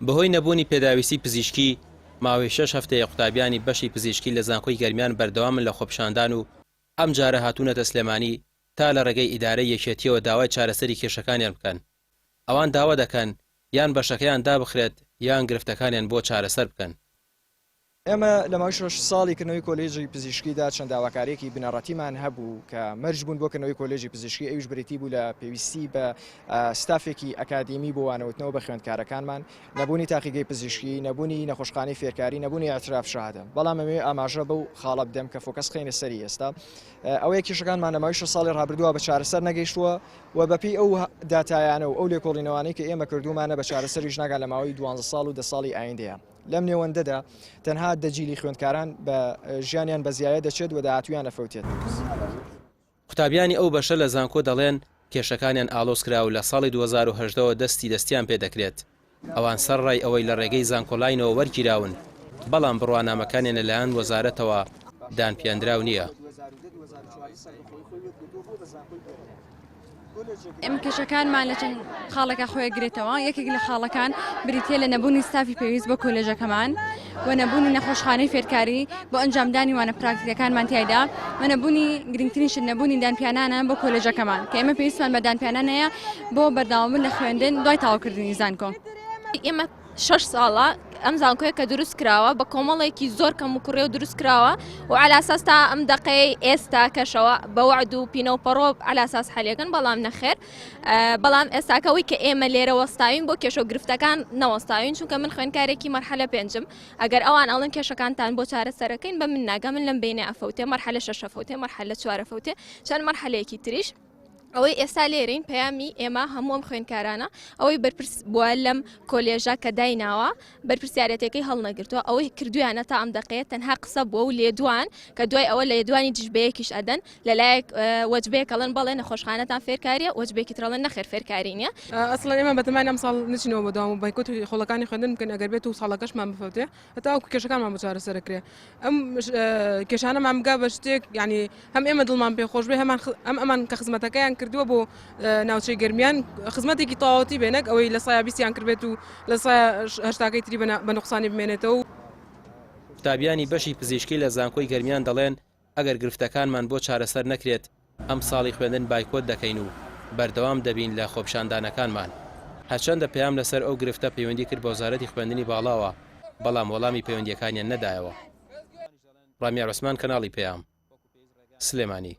بەهۆی نەبوونی پێداویستی پزیشکی ماوەی 6 هەفتەیە قوتابیانی بەشی پزیشکی لە زانکۆی گەرمیان بەردەوامن لە خۆپیشاندان و ئەم جارە هاتوونەتە سلێمانی تا لە ڕێگەی ئیدارەی یەکێتیەوە داوای چارەسەری کێشەکانیان بکەن. ئەوان داوا دەکەن یان بەشەکەیان دابخرێت یان گرفتەکانیان بۆ چارەسەر بکەن. ئێمە لە ماوەی 6 ساڵی کردنەوەی کۆلێژی پزیشکیدا چەند داواکاریەکی بنەڕەتیمان هەبوو کە مەرج بوون بۆ کردنەوەی کۆلێژی پزیشکی، ئەویش بریتی بوو لە پێویستی بە ستافێکی ئەکادمی بۆ وانەوتنەوە بە خوێندکارەکانمان، نەبوونی تاقیگەی پزیشکی، نەبوونی نەخۆشخانەی فێرکاری، نەبوونی ئاعتراف شەهادە. بەڵام ئەمێ ئاماژە بەو خاڵە بدەم کە فۆکەس خینە سەری ئێستا ئەوەیە کێشەکانمان لە ماوەی 6 ساڵی ڕابردووە بە چارەسەر نەگەیشتووە و بەپێی ئەو داتایانە و ئەو لێکۆڵینەوانەی کە ئێمە کردومانە بە چارەسەریش ناگات لە ماوەی 12 ساڵ و 10 ساڵی ئایندەیە. لەم نێوەندەدا تەنها دەجیلی خوێندکاران بە ژیانیان بەزیایە دەچێت و داهاتوویان ئەفەوتێت. قوتابیانی ئەو بەشە لە زانکۆ دەڵێن کێشەکانیان ئالۆز کرا و لە ساڵی 2010ەوە دەستیان پێ دەکرێت. ئەوان سەرڕای ئەوەی لە ڕێگەی زانکۆلاینەوە وەرگیراون، بەڵام بڕوانامەکانیان لەلایەن وەزارەتەوە دانپێنراو نییە. ئەم کێشەکانمان لە چەند خاڵێکە خۆی گرێتەوە. یەکێک لە خاڵەکان بریتە لە نەبوونی ستافی پێویست بۆ کۆلێژەکەمان و نەبوونی نەخۆشخانەی فێرکاری بۆ ئەنجامدانی وانە پراکتیکەکانمان تایدا و نەبوونی گرنگترینش نەبوونی دانپیانانە بۆ کۆلێژەکەمان کە ئێمە پێویستمان بە دانپیانانەیە بۆ بەرداوامبوون لە خوێندن دوای تاواکردنی زانکۆ. ئێمە 6 ساڵە ئەم زانکۆیە کە دروست کراوە بە کۆمەڵێکی زۆر کەم و کوڕێ و دروست کراوە و علاساس تا ئەم دقەی ئێستا کەشەوە بە وعد و پینەوپەڕۆ علاساس حەلێکن بەڵام نەخێر. بەڵام ئێستاکەوەی کە ئێمە لێرە وەستاوین بۆ کێشە و گرفتەکان نەوەستاوین، چونکە من خوێندکارێکی مەرحەلە پێنجم. ئەگەر ئەوان ئەڵن کێشەکانتان بۆ چارەسەرەکەین بە من ناگە، من لەم بینێ ئەفەوتێ مەرحەلە 6 ئەفەوتێ مەرحەلە 4 ئەفەوتێ چەند مەرحەلەیەکی تریش. ئەوەی ئێستا لێرین پەیامی ئێمە هەمووم خوێندکارانە ئەوەی بەرپرس بووە لەم کۆلێژە کە دایناوە بەرپرسیارەتەکەی هەڵنەگرتووە، ئەوەی کردویانە تا ئەم دقەیە تەنها قسە بووە و لێدوان کە دوای ئەوە لە لێدوانی جژبەیەکیش ئەدەن لەلایەک وەجبەیەکەڵن بەڵێ نەخۆشخانەتان فێرکاریە، وەجبێکی ترەڵێن نەخێر فێرکاری نییە. ئەسڵەن ئێمە بەتەمانی ئەم ساڵ نچینەوە بەداوام و بایکۆت خۆڵەکانی خوێندن بکەن ئەگەر بێت و ساڵەکەشمان بفەوتێ هەتا ئەو کێشەکانمان بۆ چارەسەرەکرێ. ئەم کێشانەمان بگا بە شتێک یعنی هەم ئێمە دڵمان پێخۆش بێ ئەمان کە خزمەتەکەیان کردووە بۆ ناوچەی گەرمیان خزمەتێکی تەواوەتی بێنێک ئەوەی لە سایە 20یان کردبێت و لە سایە 80ەکەی تری بە نوقسانی بمێنێتەوە. قوتابیانی بەشی پزیشکی لە زانکۆی گەرمیان دەڵێن ئەگەر گرفتەکانمان بۆ چارەسەر نەکرێت ئەم ساڵی خوێندن بایکۆت دەکەین و بەردەوام دەبین لە خۆپیشاندانەکانمان. هەرچەندە پەیام لەسەر ئەو گرفتە پەیوەندی کرد بە وەزارەتی خوێندنی باڵاوە، بەڵام وەڵامی پەیوەندیەکانیان نەدایەوە. ڕامیار عوسمان، کەناڵی پەیام، سلێمانی.